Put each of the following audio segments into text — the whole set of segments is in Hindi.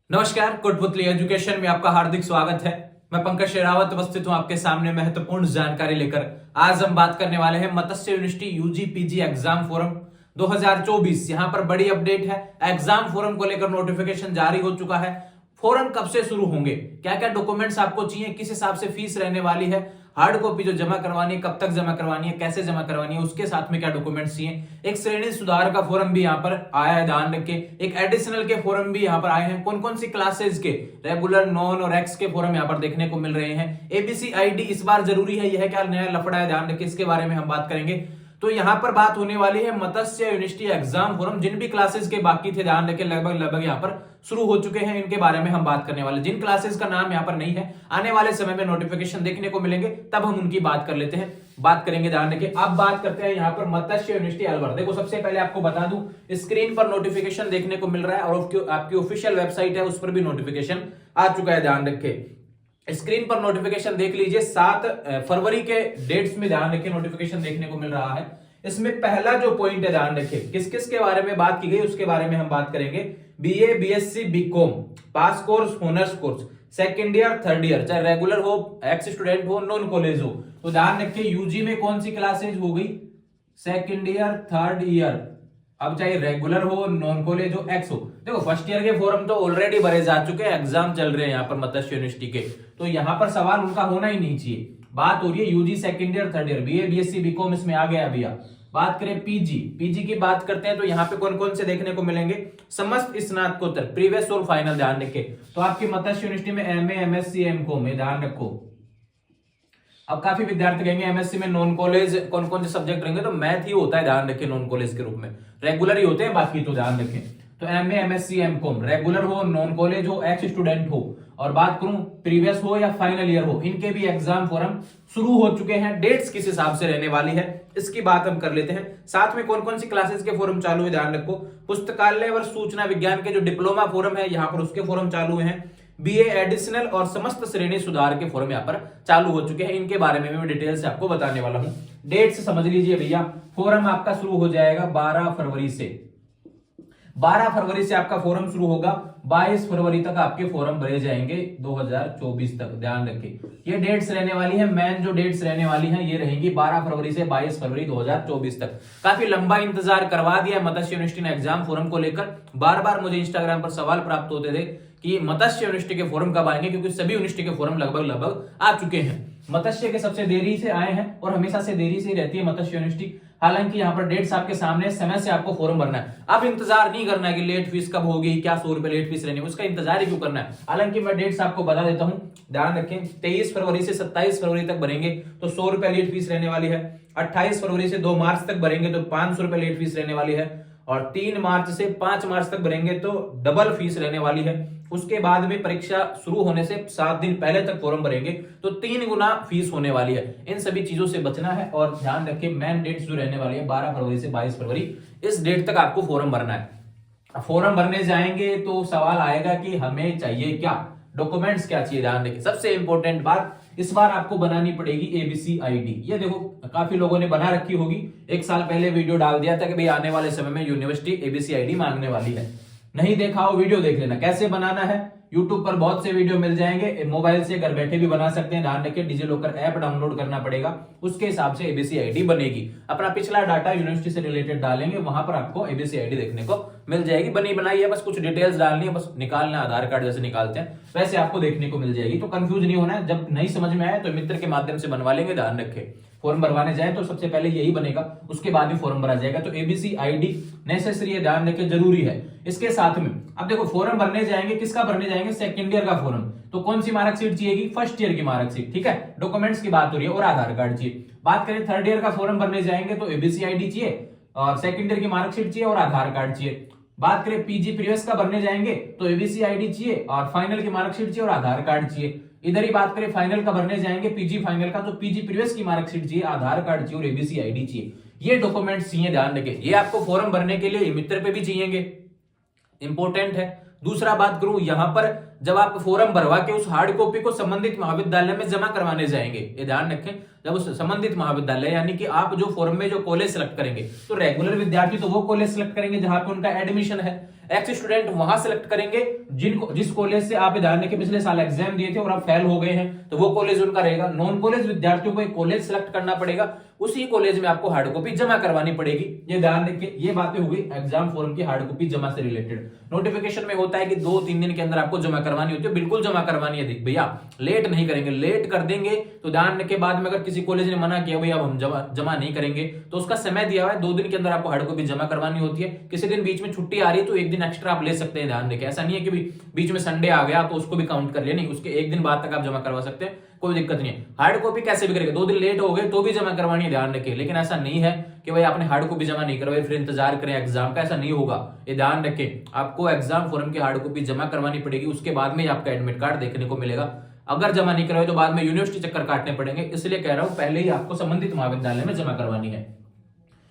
नमस्कार, कोटपुतली एजुकेशन में आपका हार्दिक स्वागत है। मैं पंकज शेरावत उपस्थित हूं आपके सामने महत्वपूर्ण जानकारी लेकर। आज हम बात करने वाले हैं Matsya university UG PG exam forum 2024। यहां पर बड़ी अपडेट है। एग्जाम फोरम को लेकर नोटिफिकेशन जारी हो चुका है। फोरम कब से शुरू होंगे, क्या क्या डॉक्यूमेंट्स आपको चाहिए, किस हिसाब से फीस रहने वाली है, हार्ड कॉपी जो जमा करवानी है कब तक जमा करवानी है, कैसे जमा करवानी है, उसके साथ में क्या डॉक्यूमेंट्स चाहिए। एक श्रेणी सुधार का फोरम भी यहाँ पर आया है, ध्यान रखें। एक एडिशनल के फोरम भी यहाँ पर आए हैं। कौन कौन सी क्लासेज के रेगुलर, नॉन और एक्स के फोरम यहाँ पर देखने को मिल रहे हैं। एबीसी आईडी इस बार जरूरी है, यह क्या नया लफड़ा है, ध्यान रखें, इसके बारे में हम बात करेंगे। तो यहां पर बात होने वाली है मत्स्य यूनिवर्सिटी एग्जाम फोरम। जिन भी क्लासेस के बाकी थे, ध्यान रखें, लगभग यहां पर शुरू हो चुके हैं। इनके बारे में हम बात करने वाले। जिन क्लासेस का नाम यहां पर नहीं है, आने वाले समय में नोटिफिकेशन देखने को मिलेंगे, तब हम उनकी बात कर लेते हैं, बात करेंगे। ध्यान रखें। अब बात करते हैं यहां पर मत्स्य यूनिवर्सिटी अलवर। देखो, सबसे पहले आपको बता दूं, स्क्रीन पर नोटिफिकेशन देखने को मिल रहा है और आपकी ऑफिशियल वेबसाइट है उस पर भी नोटिफिकेशन आ चुका है। ध्यान रखें, स्क्रीन पर नोटिफिकेशन देख लीजिए। 7 फरवरी के डेट्स में ध्यान रखें नोटिफिकेशन देखने को मिल रहा है। इसमें पहला जो पॉइंट है, ध्यान रखें, किस किस के बारे में बात की गई उसके बारे में हम बात करेंगे। BA, BSc, BCom, pass course, honours course, second year, third year, चाहे रेगुलर हो, एक्स स्टूडेंट हो, नॉन कॉलेज हो। तो ध्यान रखें, यूजी में कौन सी क्लासेज हो गई, सेकंड ईयर, थर्ड ईयर, अब चाहे रेगुलर हो, नॉन कॉलेज हो, एक्स हो। देखो, फर्स्ट ईयर के फॉर्म तो ऑलरेडी भरे जा चुके हैं, एग्जाम चल रहे हैं यहाँ पर मत्स्य यूनिवर्सिटी के, तो यहाँ पर सवाल उनका होना ही नहीं चाहिए। बात हो रही है UG second year, third year, BA, BSc, BCom, इसमें आ गया भैया। बात करें पीजी, पीजी की बात करते हैं तो यहाँ पे कौन कौन से देखने को मिलेंगे। समस्त स्नातकोत्तर, प्रीवियस और फाइनल, ध्यान रखें। तो आपकी मत्स्य यूनिवर्सिटी में एमए, एमएससी, एमकॉम में, ध्यान रखो। अब काफी विद्यार्थी कहेंगे एमएससी में नॉन कॉलेज कौन कौन से सब्जेक्ट रहेंगे, तो मैथ ही होता है, ध्यान रखें, नॉन कॉलेज के रूप में। रेगुलर ही होते हैं बाकी, तो ध्यान रखें। तो एमए, एमएससी, एमकॉम, रेगुलर हो, नॉन कॉलेज हो, एक्स स्टूडेंट हो, और बात करूं प्रीवियस हो या फाइनल ईयर हो, इनके भी एग्जाम फोरम शुरू हो चुके हैं। डेट्स किस हिसाब से रहने वाली है इसकी बात हम कर लेते हैं। साथ में कौन कौन सी क्लासेस के फोरम चालू है, ध्यान रखो। पुस्तकालय व सूचना विज्ञान के जो डिप्लोमा फोरम है यहाँ पर, उसके फोरम चालू हैं। बीए एडिशनल और समस्त श्रेणी सुधार के फोरम यहाँ पर चालू हो चुके हैं। इनके बारे में मैं डिटेल से आपको बताने वाला हूं। डेट्स समझ लीजिए भैया। फोरम आपका शुरू हो जाएगा 12 फरवरी से। 12 फरवरी से आपका फोरम शुरू होगा, 22 फरवरी तक आपके फोरम भरे जाएंगे 2024 तक, ध्यान रखें। ये डेट्स रहने वाली है, मेन जो डेट्स रहने वाली हैं ये रहेंगी 12 फरवरी से 22 फरवरी 2024 तक। काफी लंबा इंतजार करवा दिया मत्स्य यूनिवर्सिटी ने एग्जाम फोरम को लेकर। बार बार मुझे इंस्टाग्राम पर सवाल प्राप्त होते थे कि मत्स्य यूनिवर्सिटी के फोरम कब आएंगे, क्योंकि सभी यूनिवर्सिटी के फोरम लगभग आ चुके हैं। मत्स्य के सबसे देरी से आए हैं और हमेशा से देरी से ही रहती है मत्स्य यूनिवर्सिटी। हालांकि यहाँ पर डेट्स आपके सामने, समय से आपको फॉर्म भरना है। अब इंतजार नहीं करना है कि लेट फीस कब होगी, क्या 100 रुपए लेट फीस रहनी है, उसका इंतजार ही क्यों करना है। हालांकि मैं डेट्स आपको बता देता हूं, ध्यान रखें। 23 फरवरी से 27 फरवरी तक भरेंगे तो 100 रुपए लेट फीस रहने वाली है। 28 फरवरी से 2 मार्च तक भरेंगे तो 500 रुपए लेट फीस रहने वाली है। और 3 मार्च से 5 मार्च तक भरेंगे तो डबल फीस रहने वाली है। उसके बाद में परीक्षा शुरू होने से 7 दिन पहले तक फॉर्म भरेंगे तो 3 गुना फीस होने वाली है। इन सभी चीजों से बचना है और ध्यान रखें, मेन डेट्स जो रहने वाली है 12 फरवरी से 22 फरवरी, इस डेट तक आपको फॉर्म भरना है। फॉर्म भरने जाएंगे तो सवाल आएगा कि हमें चाहिए क्या, डॉक्यूमेंट्स क्या चाहिए। ध्यान रखें, सबसे इंपॉर्टेंट बात, इस बार आपको बनानी पड़ेगी एबीसी आईडी। ये देखो, काफी लोगों ने बना रखी होगी, 1 साल पहले वीडियो डाल दिया था कि भाई आने वाले समय में यूनिवर्सिटी एबीसी आईडी मांगने वाली है। नहीं देखा हो वीडियो देख लेना, कैसे बनाना है। यूट्यूब पर बहुत से वीडियो मिल जाएंगे, मोबाइल से घर बैठे भी बना सकते हैं। ध्यान रखिए, डिजिलॉकर ऐप डाउनलोड करना पड़ेगा, उसके हिसाब से एबीसी आईडी बनेगी। अपना पिछला डाटा यूनिवर्सिटी से रिलेटेड डालेंगे, वहां पर आपको एबीसी आईडी देखने को मिल जाएगी। बनी बनाई है, बस कुछ डिटेल्स डालनी है, बस निकालना, आधार कार्ड जैसे निकालते हैं वैसे आपको देखने को मिल जाएगी। तो कंफ्यूज नहीं होना है। जब नहीं समझ में आए तो मित्र के माध्यम से बनवा लेंगे। ध्यान रखें, फॉर्म भरवाने जाए तो सबसे पहले यही बनेगा, उसके बाद ही फॉर्म भरा जाएगा। तो एबीसी आईडी नेसेसरी है, ध्यान रखें, जरूरी है। इसके साथ में अब देखो, फॉर्म भरने जाएंगे, किसका भरने जाएंगे, सेकंड ईयर का फॉर्म। तो कौन सी मार्कशीट चाहिएगी, फर्स्ट ईयर की मार्कशीट, ठीक है, डॉक्यूमेंट्स की बात हो रही है, और आधार कार्ड चाहिए। बात करें थर्ड ईयर का फॉर्म भरने जाएंगे तो एबीसी आईडी चाहिए और सेकंड ईयर की मार्कशीट चाहिए और आधार कार्ड चाहिए। बात करें पीजी प्रीवियस का भरने जाएंगे तो एबीसी आईडी चाहिए और फाइनल की मार्कशीट चाहिए और आधार कार्ड चाहिए। इधर ही बात करें फाइनल का भरने जाएंगे, पीजी फाइनल का, तो पीजी प्रीवियस की मार्कशीट चाहिए, आधार कार्ड चाहिए और एबीसी आईडी चाहिए। ये डॉक्यूमेंट्स चाहिए, ध्यान रखें। ये आपको फॉर्म भरने के लिए मित्र पे भी चाहिएंगे, इंपॉर्टेंट है। दूसरा बात करूं, यहां पर जब आप फॉर्म भरवा के उस हार्ड कॉपी को संबंधित महाविद्यालय में जमा करवाने जाएंगे, ये ध्यान रखें, जब उस संबंधित महाविद्यालय यानी कि आप जो फॉर्म में जो कॉलेज सेलेक्ट करेंगे, तो रेगुलर विद्यार्थी तो वो कॉलेज सेलेक्ट करेंगे जहां पे उनका एडमिशन है, एक्स स्टूडेंट वहां सेलेक्ट करेंगे जिस कॉलेज से आप ध्यान के पिछले साल एग्जाम दिए थे और आप फेल हो गए हैं, तो वो कॉलेज उनका रहेगा। नॉन कॉलेज विद्यार्थियों को एक कॉलेज सेलेक्ट करना पड़ेगा, उसी कॉलेज में आपको हार्ड कॉपी जमा करवानी पड़ेगी। ये ध्यान रखिए, ये बातें हो गई एग्जाम फॉर्म की हार्ड कॉपी जमा से रिलेटेड। नोटिफिकेशन में होता है कि 2-3 दिन के अंदर आपको जमा करवानी होती है, बिल्कुल जमा करवानी है भैया, लेट नहीं करेंगे। लेट कर देंगे तो ध्यान के बाद में अगर किसी कॉलेज ने मना किया भैया अब हम जमा नहीं करेंगे, तो उसका समय दिया हुआ है 2 दिन के अंदर आपको हार्ड कॉपी जमा करवानी होती है। किसी दिन बीच में छुट्टी आ रही है तो 1 दिन एक्स्ट्रा आप ले सकते हैं, ध्यान रखें। ऐसा नहीं है कि बीच में संडे आ गया तो उसको भी काउंट कर लिया, नहीं, उसके 1 दिन बाद तक आप जमा करवा सकते हैं, कोई दिक्कत नहीं है। हार्ड कॉपी कैसे भी करेंगे, 2 दिन लेट हो गए तो भी जमा करवानी है, ध्यान रखिए। लेकिन ऐसा नहीं है कि भाई आपने हार्ड कॉपी जमा नहीं करवाई फिर इंतजार करें एग्जाम का, ऐसा नहीं होगा, ये ध्यान रखें। आपको एग्जाम फॉर्म की हार्ड कॉपी जमा करवानी पड़ेगी, उसके बाद में आपका एडमिट कार्ड देखने को मिलेगा। अगर जमा नहीं करवाए तो बाद में यूनिवर्सिटी चक्कर काटने पड़ेंगे, इसलिए कह रहा हूं पहले ही आपको संबंधित महाविद्यालय में जमा करवानी है।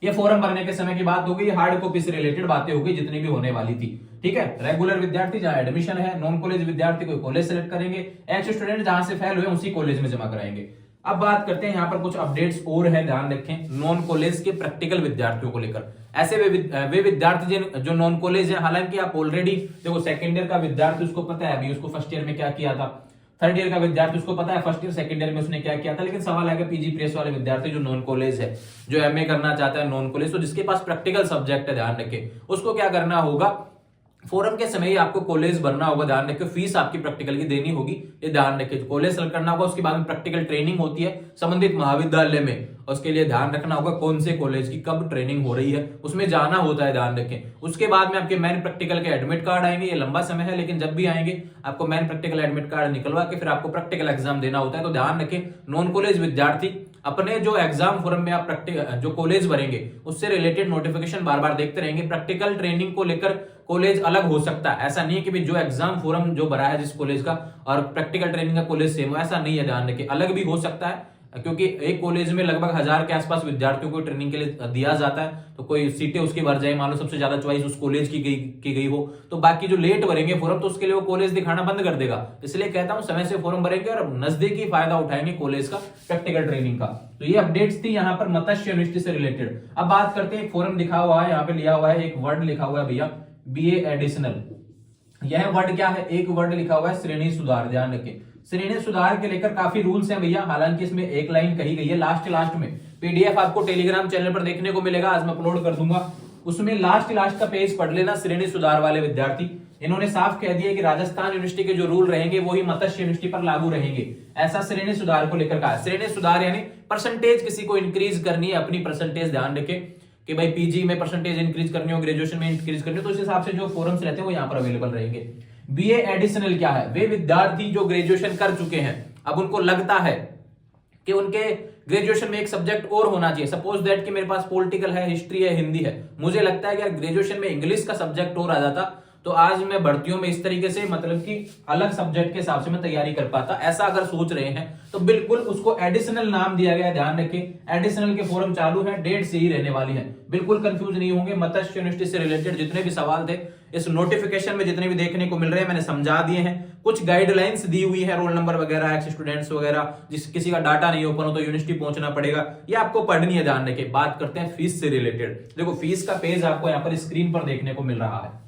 ये फॉर्म भरने के समय की बात हो गई, हार्ड कॉपी से रिलेटेड बातें हो गई जितनी भी होने वाली थी, ठीक है। रेगुलर विद्यार्थी जहां एडमिशन है, नॉन कॉलेज विद्यार्थी कोई कॉलेज सेलेक्ट करेंगे, एक्स स्टूडेंट जहां से फेल हुए उसी कॉलेज में जमा कराएंगे। अब बात करते हैं यहाँ पर कुछ अपडेट्स और है, ध्यान रखें नॉन कॉलेज के प्रैक्टिकल विद्यार्थियों को लेकर। ऐसे वे विद्यार्थी जो नॉन कॉलेज है, हालांकि आप ऑलरेडी देखो सेकंड ईयर का विद्यार्थी उसको पता है अभी उसको फर्स्ट ईयर में क्या किया था, थर्ड ईयर का विद्यार्थी उसको पता है फर्स्ट ईयर सेकंड ईयर में उसने क्या किया था। लेकिन सवाल है कि पीजी प्रेस वाले विद्यार्थी जो नॉन कॉलेज है, जो एमए करना चाहता है नॉन कॉलेज, तो जिसके पास प्रैक्टिकल सब्जेक्ट है, ध्यान रखें उसको क्या करना होगा, फॉरम के समय ही आपको कॉलेज भरना होगा, ध्यान रखिए। फीस आपकी प्रैक्टिकल की देनी होगी, ये ध्यान रखिए। कॉलेज सेलेक्ट करना होगा, उसके बाद में प्रैक्टिकल ट्रेनिंग होती है संबंधित महाविद्यालय में, उसके लिए ध्यान रखना होगा कौन से कॉलेज की कब ट्रेनिंग हो रही है, उसमें जाना होता है, ध्यान रखें। उसके बाद में आपके मेन प्रैक्टिकल के एडमिट कार्ड आएंगे, ये लंबा समय है लेकिन जब भी आएंगे आपको मेन प्रैक्टिकल एडमिट कार्ड निकलवा के फिर आपको प्रैक्टिकल एग्जाम देना होता है। तो ध्यान रखें नॉन कॉलेज विद्यार्थी अपने जो एग्जाम फॉर्म में आप जो कॉलेज भरेंगे उससे रिलेटेड नोटिफिकेशन बार बार देखते रहेंगे। प्रैक्टिकल ट्रेनिंग को लेकर कॉलेज अलग हो सकता है, ऐसा नहीं है कि जो एग्जाम फॉर्म जो भरा है जिस कॉलेज का और प्रैक्टिकल ट्रेनिंग का कॉलेज सेम हो, ऐसा नहीं है, ध्यान रखिए। अलग भी हो सकता है क्योंकि एक कॉलेज में लगभग 1000 के आसपास विद्यार्थियों को ट्रेनिंग के लिए दिया जाता है, तो कोई सीटें उसकी भर जाए, मान लो सबसे ज्यादा चॉइस उस कॉलेज की गई हो, तो बाकी जो लेट भरेंगे फॉर्म तो उसके लिए वो कॉलेज दिखाना बंद कर देगा। इसलिए कहता हूं समय से फॉर्म भरेंगे और नजदीकी फायदा उठाएंगे कॉलेज का प्रैक्टिकल ट्रेनिंग का। तो ये अपडेट्स थी यहाँ पर मत्स्य यूनिवर्सिटी से रिलेटेड। अब बात करते हैं, एक फॉर्म लिखा हुआ है यहाँ पे, लिया हुआ है एक वर्ड लिखा हुआ है भैया, बीए एडिशनल। यह वर्ड क्या है, एक वर्ड लिखा हुआ है श्रेणी सुधार, ध्यान रखें। श्रेणी सुधार के लेकर काफी रूल्स हैं भैया, हालांकि इसमें एक लाइन कही गई है लास्ट में। पीडीएफ आपको टेलीग्राम चैनल पर देखने को मिलेगा, आज मैं अपलोड कर दूंगा, उसमें लास्ट का पेज पढ़ लेना। श्रेणी सुधार वाले विद्यार्थी, इन्होंने साफ कह दिया कि राजस्थान यूनिवर्सिटी के जो रूल रहेंगे वही मत्स्य यूनिवर्सिटी पर लागू रहेंगे, ऐसा श्रेणी सुधार को लेकर कहा। श्रेणी सुधार यानी परसेंटेज किसी को इंक्रीज करनी है, अपनी परसेंटेज, ध्यान रखें कि भाई पीजी में परसेंटेज इंक्रीज करनी हो, ग्रेजुएशन में इंक्रीज करनी हो, तो उस हिसाब से जो फॉर्म्स रहते हैं वो यहाँ पर अवेलेबल रहेंगे। बीए एडिशनल क्या है, वे विद्यार्थी जो ग्रेजुएशन कर चुके हैं, अब उनको लगता है कि उनके ग्रेजुएशन में एक सब्जेक्ट और होना चाहिए। सपोज दैट कि मेरे पास पॉलिटिकल है, हिस्ट्री है, हिंदी है, मुझे लगता है कि यार ग्रेजुएशन में इंग्लिश का सब्जेक्ट और आ जाता तो आज मैं भर्तियों में इस तरीके से मतलब कि अलग सब्जेक्ट के हिसाब से मैं तैयारी कर पाता, ऐसा अगर सोच रहे हैं तो बिल्कुल उसको एडिशनल नाम दिया गया है, ध्यान रखें। एडिशनल के फॉर्म चालू है, डेट से ही रहने वाली है, बिल्कुल कंफ्यूज नहीं होंगे। मत्स्य यूनिवर्सिटी से रिलेटेड जितने भी सवाल थे इस नोटिफिकेशन में जितने भी देखने को मिल रहे हैं मैंने समझा दिए हैं। कुछ गाइडलाइंस दी हुई है, रोल नंबर वगैरह, एक्स स्टूडेंट्स वगैरह, जिस किसी का डाटा नहीं ओपन हो तो यूनिवर्सिटी पहुंचना पड़ेगा, ये आपको पढ़नी है, ध्यान रखें। बात करते हैं फीस से रिलेटेड। देखो फीस का पेज आपको यहाँ पर स्क्रीन पर देखने को मिल रहा है।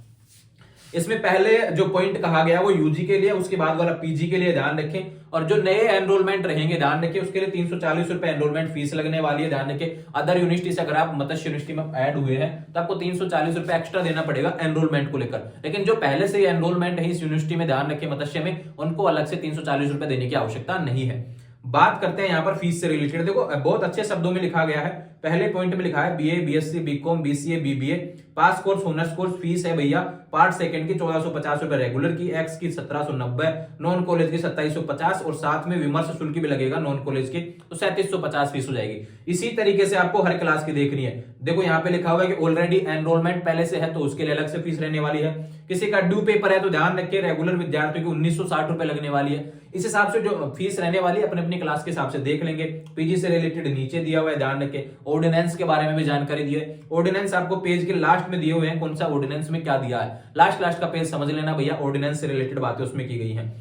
इसमें पहले जो पॉइंट कहा गया वो यूजी के लिए, उसके बाद वाला पीजी के लिए, ध्यान रखें। और जो नए एनरोलमेंट रहेंगे, ध्यान रखें, उसके लिए 340 रुपए एनरोलमेंट फीस लगने वाली है, ध्यान रखें। अदर यूनिवर्सिटी से अगर आप मत्स्य यूनिवर्सिटी में ऐड हुए हैं तो आपको 340 रुपए एक्स्ट्रा देना पड़ेगा एनरोलमेंट को लेकर। लेकिन जो पहले से एनरोलमेंट है इस यूनिवर्सिटी में, ध्यान रखें, मत्स्य में, उनको अलग से 340 रुपए देने की आवश्यकता नहीं है। बात करते हैं यहाँ पर फीस से रिलेटेड। देखो बहुत अच्छे शब्दों में लिखा गया है। पहले पॉइंट में लिखा है BA, BSc, BCom, BCA, BBA, pass course, honours course fees है भैया पार्ट सेकंड की 1450 रुपए रेगुलर की, एक्स की 1790, नॉन कॉलेज की 2750 और साथ में विमर्श शुल्क भी लगेगा नॉन कॉलेज की, तो 3750 फीस हो जाएगी। इसी तरीके से आपको हर क्लास की देखनी है। देखो यहाँ पे लिखा हुआ है कि ऑलरेडी एनरोलमेंट पहले से है तो उसके लिए अलग से फीस रहने वाली है। किसी का ड्यू पेपर है तो ध्यान रखिए रेगुलर विद्यार्थियों की 1960 रुपए लगने वाली है। इस हिसाब से जो फीस रहने वाली है अपने अपनी क्लास के हिसाब से देख लेंगे। पीजी से रिलेटेड नीचे दिया हुआ है, ध्यान रखें। ऑर्डिनेंस के बारे में भी जानकारी दी है। ऑर्डिनेंस आपको पेज के लास्ट में दिए हुए हैं, कौन सा ऑर्डिनेंस में क्या दिया है, लास्ट का पेज समझ लेना भैया। ऑर्डिनेंस से रिलेटेड बातें उसमें की गई हैं।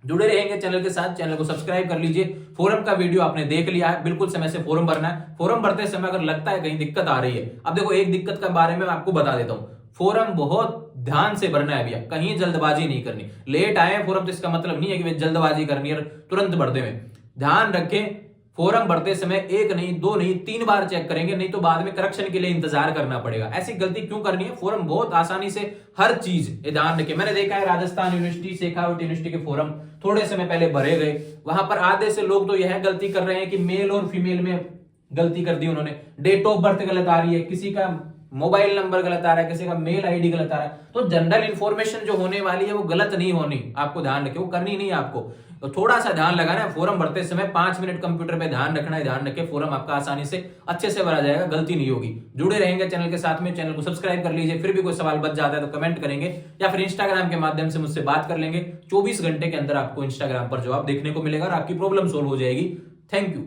जुड़े रहेंगे चैनल के साथ, चैनल को सब्सक्राइब कर लीजिए। फोरम का वीडियो आपने देख लिया है, बिल्कुल समय से फोरम भरना है। फोरम भरते समय अगर लगता है कहीं दिक्कत आ रही है, अब देखो एक दिक्कत के बारे में आपको बता देता हूं। फोरम बहुत ध्यान से भरना है भैया, कहीं जल्दबाजी नहीं करनी। लेट आए फोरम तो इसका मतलब नहीं है कि जल्दबाजी करनी है तुरंत भर दे। ध्यान रखें, फोरम भरते समय एक नहीं, दो नहीं, 3 बार चेक करेंगे, नहीं तो बाद में करेक्शन के लिए इंतजार करना पड़ेगा। ऐसी गलती क्यों करनी है? फोरम बहुत आसानी से हर चीज ध्यान रखें। मैंने देखा है राजस्थान यूनिवर्सिटी, शेखावट यूनिवर्सिटी के फोरम थोड़े समय पहले भरे गए, वहां पर आधे से लोग तो यह गलती कर रहे हैं कि मेल और फीमेल में गलती कर दी उन्होंने। डेट ऑफ बर्थ गलत आ रही है, किसी का मोबाइल नंबर गलत आ रहा है, किसी का मेल आईडी गलत आ रहा है। तो जनरल इंफॉर्मेशन जो होने वाली है वो गलत नहीं होनी, आपको ध्यान रखें, वो करनी नहीं है आपको। तो थोड़ा सा ध्यान लगाना है। फोरम भरते समय 5 मिनट कंप्यूटर पे ध्यान रखना है, ध्यान रखें। फोरम आपका आसानी से अच्छे से भरा जाएगा, गलती नहीं होगी। जुड़े रहेंगे चैनल के साथ में, चैनल को सब्सक्राइब कर लीजिए। फिर भी कोई सवाल बच जाता है तो कमेंट करेंगे या फिर इंस्टाग्राम के माध्यम से मुझसे बात कर लेंगे। 24 घंटे के अंदर आपको इंस्टाग्राम पर जवाब देखने को मिलेगा और आपकी प्रॉब्लम सोल्व हो जाएगी। Thank you.